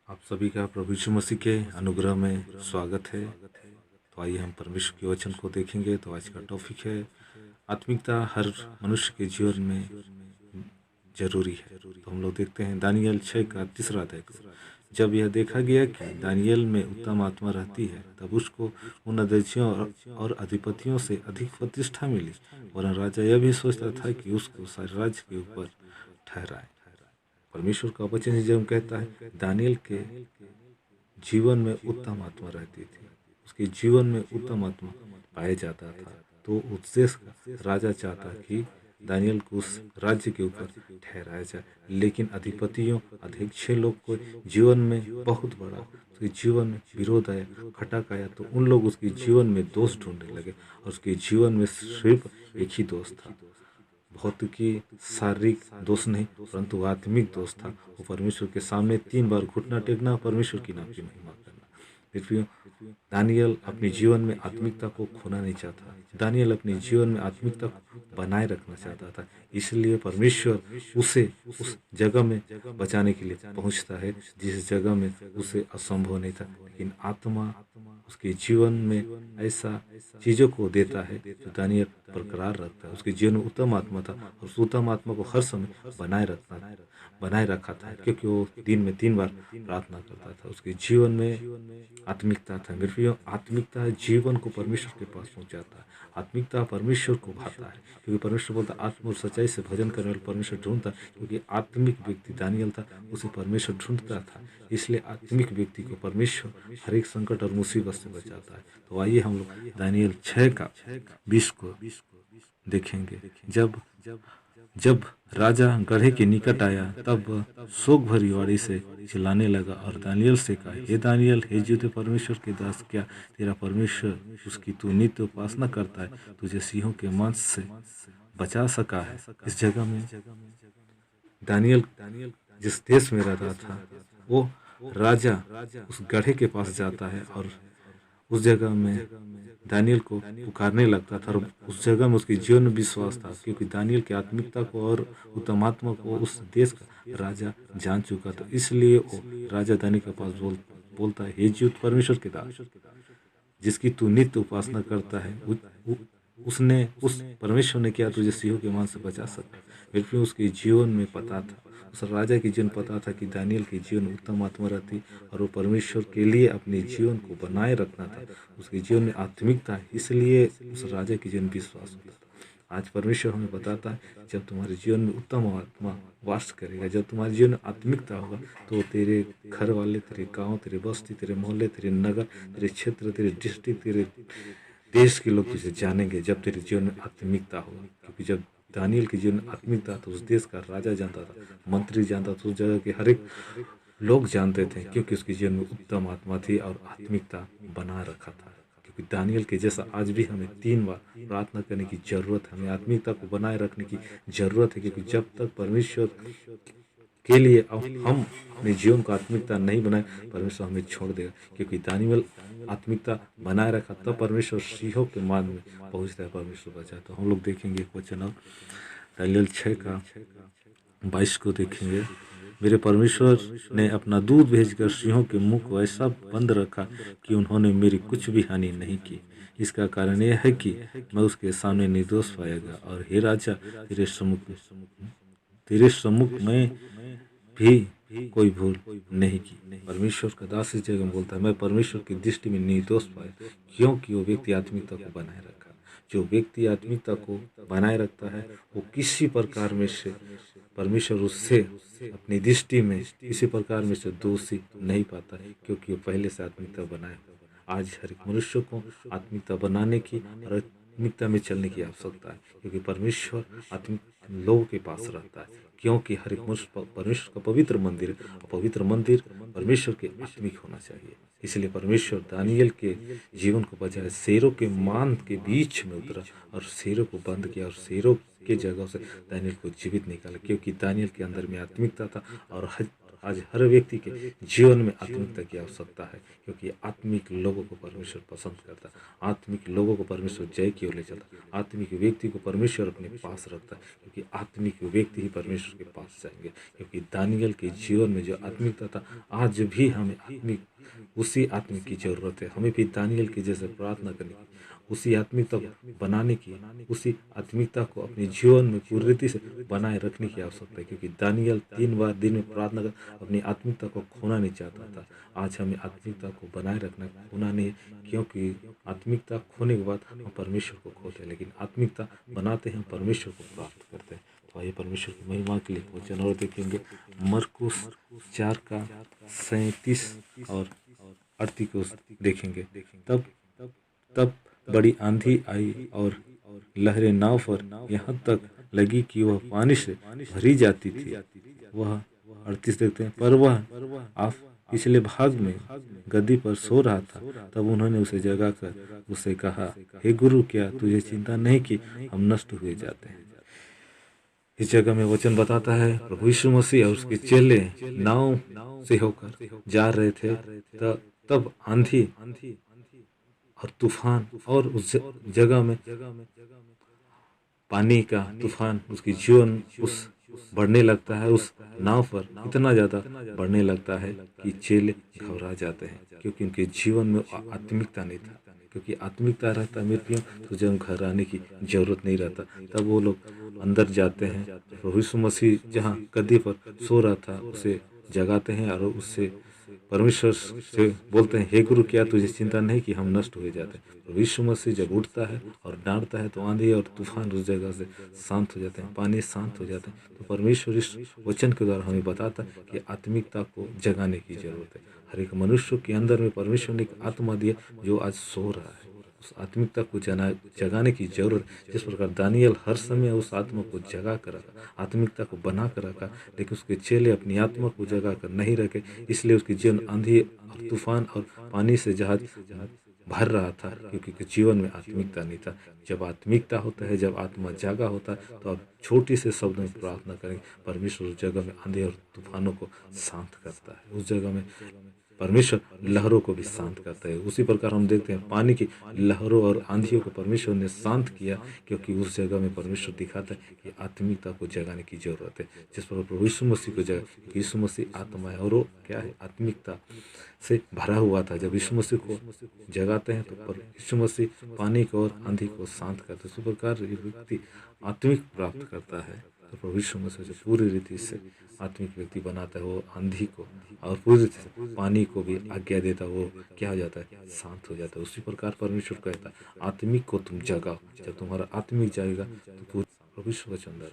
आप सभी का प्रभु यीशु मसीह के अनुग्रह में स्वागत है। तो आइए हम परमेश्वर के वचन को देखेंगे। तो आज का टॉपिक है आत्मिकता हर मनुष्य के जीवन में जरूरी है। तो हम लोग देखते हैं दानियल 6 का 3 अध्याय को। जब यह देखा गया कि दानियल में उत्तम आत्मा रहती है, तब उसको उन अध्यक्षों और अधिपतियों से अधिक प्रतिष्ठा मिली। वरन राजा यह भी सोचता था कि उसको सारे राज्य के ऊपर ठहराए। परमेश्वर का वचन जब कहता है दानियल के जीवन में उत्तम आत्मा रहती थी, उसके जीवन में उत्तम आत्मा पाया जाता था, तो उस देश का राजा चाहता कि दानियल को उस राज्य के ऊपर ठहराया जाए। लेकिन अधिपतियों अध्यक्ष लोग को जीवन में बहुत बड़ा उसके जीवन में विरोध आया, खटक आया, तो उन लोग उसके जीवन में दोष ढूंढने लगे। और उसके जीवन में सिर्फ एक ही दोष था, भौतिकी शारीरिक दोष नहीं, परंतु आत्मिक दोष था। वो परमेश्वर के सामने 3 बार घुटना टेकना, परमेश्वर की नाम की महिमा करना। फिर दानियल अपने जीवन में आत्मिकता को खोना नहीं चाहता। दानियल अपने जीवन में आत्मिकता को बनाए रखना चाहता था। इसलिए परमेश्वर उसे उस जगह में बचाने के लिए पहुंचता है जिस जगह में उसे असंभव नहीं था। लेकिन आत्मा उसके जीवन में ऐसा चीजों को देता है जो दानियल बरकरार रखता है। उसके जीवन में उत्तम आत्मा था और उस उत्तम आत्मा को हर समय बनाए रखा था, क्योंकि वो दिन में 3 बार प्रार्थना करता था। उसके जीवन में आत्मिकता था। मेरे प्रियो, आत्मिकता जीवन को परमेश्वर के पास पहुंचाता है। आत्मिकता परमेश्वर को भाता है, क्योंकि परमेश्वर बोलता आत्म और सच्चाई से भजन करने वाले परमेश्वर ढूंढता। क्योंकि आत्मिक व्यक्ति दानियल था, उसे परमेश्वर ढूंढता था। इसलिए आत्मिक व्यक्ति को परमेश्वर हर एक संकट और मुसीबत से बचाता है। तो आइए हम लोग दानियल 6 का 20 को देखेंगे। जब राजा गढ़े के निकट आया, तब शोक भरी वाणी से चिल्लाने लगा और दानियल से कहा, हे दानियल, हे जीवित परमेश्वर के दास, क्या तेरा परमेश्वर उसकी तू नित्य उपासना करता है, तुझे सिंहों के मांस से बचा सका है? इस जगह में दानियल जिस देश में रहता था, वो राजा उस गढ़े के पास जाता है और उस जगह में दानियल को पुकारने लगता था। और उस जगह में उसके जीवन में विश्वास था, क्योंकि दानियल की आत्मिकता को और उत्तम आत्मा को उस देश का राजा जान चुका था। इसलिए वो राजा दानियल के पास बोलता है, हे जीवित परमेश्वर के दास, जिसकी तू नित्य उपासना करता है, उसने उस परमेश्वर ने क्या तुझे सिंहों के मांस से बचा सका? फिर उसके जीवन में पता था, उस राजा के जीवन पता था कि दानियल के जीवन में उत्तम आत्मा रहती और वो परमेश्वर के लिए अपने जीवन को बनाए रखना था। उसके जीवन में आत्मिकता है, इसलिए उस राजा के जीवन विश्वास होता था। आज परमेश्वर हमें बताता है, जब तुम्हारे जीवन में उत्तम आत्मा वास करेगा, जब तुम्हारे जीवन में आत्मिकता होगा, तो तेरे घर वाले, तेरे गांव, तेरे बस्ती, तेरे मोहल्ले, तेरे नगर, तेरे क्षेत्र, तेरे डिस्ट्रिक्ट, तेरे देश के लोग तुझे जानेंगे, जब तेरे जीवन में आत्मिकता होगा। क्योंकि जब दानियल के जीवन में आत्मिकता तो उस देश का राजा जानता था, मंत्री जानता था, उस जगह के हर एक लोग जानते थे, क्योंकि उसके जीवन में उत्तम आत्मा थी और आत्मिकता बना रखा था। क्योंकि दानियल के जैसा आज भी हमें 3 बार प्रार्थना करने की जरूरत है, हमें आत्मिकता को बनाए रखने की जरूरत है। क्योंकि जब तक परमेश्वर के लिए हम अपने जीवन को आत्मिकता नहीं बनाए, परमेश्वर हमें छोड़ देगा। क्योंकि दानियल आत्मिकता बनाए रखा, तब परमेश्वर सिंहों के मान में पहुंचता है, परमेश्वर बचाता है। तो हम लोग देखेंगे एक वचन और दानियल 6 का 22 को देखेंगे। मेरे परमेश्वर ने अपना दूध भेजकर सिंहों के मुंह को ऐसा बंद रखा कि उन्होंने मेरी कुछ भी हानि नहीं की। इसका कारण यह है कि मैं उसके सामने निर्दोष पाएगा। और हे राजा, तेरे सम्मुख में भी कोई भूल नहीं की। परमेश्वर का दास इस जगह में बोलता है, मैं परमेश्वर की दृष्टि में निर्दोष पाया, क्योंकि वो व्यक्ति आत्मिकता को बनाए रखा। जो व्यक्ति आत्मिकता को बनाए रखता है, वो किसी प्रकार में से परमेश्वर उससे अपनी दृष्टि में किसी प्रकार में से दोषी नहीं पाता है, क्योंकि वो पहले से आत्मिकता बनाए। आज हर एक मनुष्य को आत्मिकता बनाने की और आत्मिकता में चलने की आवश्यकता है, क्योंकि परमेश्वर आत्मिक लोगों के पास रहता है। क्योंकि हर एक मनुष्य परमेश्वर का पवित्र मंदिर है, और पवित्र मंदिर परमेश्वर के आत्मिक होना चाहिए। इसलिए परमेश्वर दानियल के जीवन को बचाए, शेरों के मान के बीच में उतरा और शेरों को बंद किया और शेरों के जगह से दानियल को जीवित निकाला, क्योंकि दानियल के अंदर में आत्मिकता था और आज हर व्यक्ति के जीवन में आत्मिकता की आवश्यकता है, क्योंकि आत्मिक लोगों को परमेश्वर पसंद करता है, आत्मिक लोगों को परमेश्वर जय की ओर ले जाता है, आत्मिक व्यक्ति को परमेश्वर अपने पास रखता है, क्योंकि आत्मिक व्यक्ति ही परमेश्वर के पास जाएंगे। क्योंकि दानियल के जीवन में जो आत्मिकता था, आज भी हमें आत्मिक उसी आत्मिक की जरूरत है। हमें भी दानियल की जैसे प्रार्थना करनी की, उसी आत्मिकता को बनाने की, उसी आत्मिकता को अपने जीवन में पूरी रीति से बनाए रखने की आवश्यकता है। क्योंकि दानियल 3 बार दिन में प्रार्थना कर अपनी आत्मिकता को खोना नहीं चाहता था। आज हमें आत्मिकता को बनाए रखना, खोना नहीं, क्योंकि आत्मिकता खोने के बाद हम परमेश्वर को खोते हैं, लेकिन आत्मिकता बनाते हैं, परमेश्वर को प्राप्त करते हैं। तो आइए परमेश्वर की महिमा के लिए वचन और देखेंगे। मरकुस 4 का 37 और 38 को देखेंगे। तब तब बड़ी आंधी आई और लहरें नाव पर यहाँ तक लगी कि वह पानी से भरी जाती थी। वह 38 देखते हैं, पर वह आप पिछले भाग में गद्दी पर सो रहा था। तब उन्होंने उसे जगा कर उससे कहा, हे गुरु, क्या तुझे चिंता नहीं कि हम नष्ट हुए जाते हैं। इस जगह में वचन बताता है, प्रभु यीशु मसीह और उसके चेले नाव से होकर जा रहे थे। तब आंधी और तूफान और उस जगह में पानी का तूफान उसकी जीवन उस बढ़ने लगता है, उस नाव पर इतना ज़्यादा बढ़ने लगता है कि चेले घबरा जाते हैं, क्योंकि उनके जीवन में आत्मिकता नहीं था। क्योंकि आत्मिकता रहता मृत्यु तो जब घर आने की जरूरत नहीं रहता। तब वो लोग अंदर जाते हैं। प्रभु यीशु मसीह जहाँ गद्दी पर सो रहा था उसे जगाते हैं और उससे परमेश्वर से बोलते हैं, हे गुरु, क्या तुझे चिंता नहीं कि हम नष्ट हुए जाते हैं। प्रभु यीशु मसीह जब उठता है और डांटता है तो आंधी और तूफान उस जगह से शांत हो जाते हैं, पानी शांत हो जाते हैं। तो परमेश्वर इस वचन के द्वारा हमें बताता है कि आत्मिकता को जगाने की जरूरत है। हर एक मनुष्य के अंदर में परमेश्वर ने एक आत्मा दिया जो आज सो रहा है। उस आत्मिकता को जगाने की जरूरत, जिस प्रकार दानियल हर समय उस आत्मा को जगा कर रखा, आत्मिकता को बना कर रखा, लेकिन उसके चेले अपनी आत्मा को जगा कर नहीं रखे, इसलिए उसके जीवन आंधी और तूफान और पानी से जहाज भर रहा था, क्योंकि जीवन में आत्मिकता नहीं था। जब आत्मिकता होता है, जब आत्मा जागा होता है, तो आप छोटी से शब्द में प्रार्थना करेंगे, परमेश्वर उस जगह में आंधी और तूफानों को शांत करता है। उस जगह में परमेश्वर लहरों को भी शांत करता है। उसी प्रकार हम देखते हैं पानी की लहरों और आंधियों को परमेश्वर ने शांत किया, क्योंकि उस जगह में परमेश्वर दिखाता है कि आत्मिकता को जगाने की जरूरत है। जिस पर प्रभु यीशु मसीह को जगा, यीशु मसीह आत्मा है और वो क्या है, आत्मिकता से भरा हुआ था। जब यीशु मसीह को जगाते हैं तो यीशु मसीह पानी को और आंधी को शांत करते हैं। इसी प्रकार व्यक्ति आत्मिक प्राप्त करता है तो प्रभु यीशु मसीह से पूरी रीति से आत्मिक व्यक्ति बनाता है। वो आंधी को और पूरी रीति से पानी को भी आज्ञा देता है, वो क्या हो जाता है, शांत हो जाता है। उसी प्रकार परमेश्वर कहता है, आत्मिक को तुम जगाओ। जब तुम्हारा आत्मिक जाएगा तो पूरी प्रभु यीशु का चंद्र